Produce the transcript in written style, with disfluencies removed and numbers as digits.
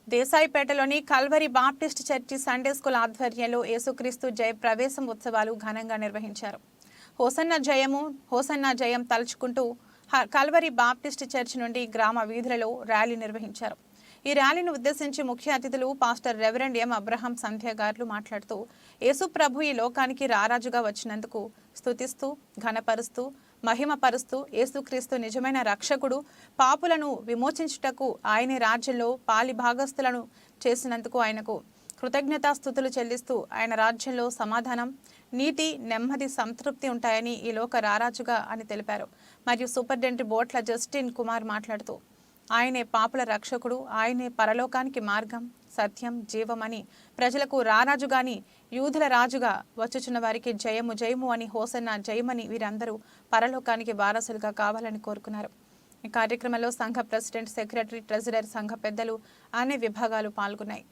దేశాయిపేటలోని Calvary Baptist church Sunday school ఆధ్వర్యంలో యేసుక్రీస్తు జయ ప్రవేశం ఉత్సవాలు ఘనంగా నిర్వహించారు. హోసన్న జయము హోసన్న జయం తలుచుకుంటూ కల్వరి బాప్టిస్ట్ చర్చి నుండి గ్రామ వీధులలో ర్యాలీ నిర్వహించారు. ఈ ర్యాలీని ఉద్దేశించి ముఖ్య అతిథులు పాస్టర్ రెవరెండ్ ఎం అబ్రహాం సంధ్య గారు మాట్లాడుతూ యేసు ప్రభు ఈ లోకానికి రారాజుగా వచ్చినందుకు స్తుతిస్తూ ఘనపరుస్తూ మహిమపరుస్తూ యేసుక్రీస్తు నిజమైన రక్షకుడు, పాపులను విమోచించుటకు ఆయనే రాజ్యంలో పాలి భాగస్థులను చేసినందుకు ఆయనకు కృతజ్ఞతాస్తుతులు చెల్లిస్తూ ఆయన రాజ్యంలో సమాధానం, నీతి, నెమ్మది, సంతృప్తి ఉంటాయని ఈ లోక రారాజుగా అని తెలిపారు. మరియు సూపరింటెండెంట్ బోట్ల జస్టిన్ కుమార్ మాట్లాడుతూ ఆయనే పాపుల రక్షకుడు, ఆయనే పరలోకానికి మార్గం, సత్యం, జీవమని ప్రజలకు రారాజుగాని యూదుల రాజుగా వచ్చుచున్న వారికి జయము జయము అని హోసన్న జయమని వీరందరూ పరలోకానికి వారసులుగా కావాలని కోరుకున్నారు. ఈ కార్యక్రమంలో సంఘ ప్రెసిడెంట్, సెక్రటరీ, ట్రెజరర్, సంఘ పెద్దలు అనే విభాగాలు పాల్గొన్నాయి.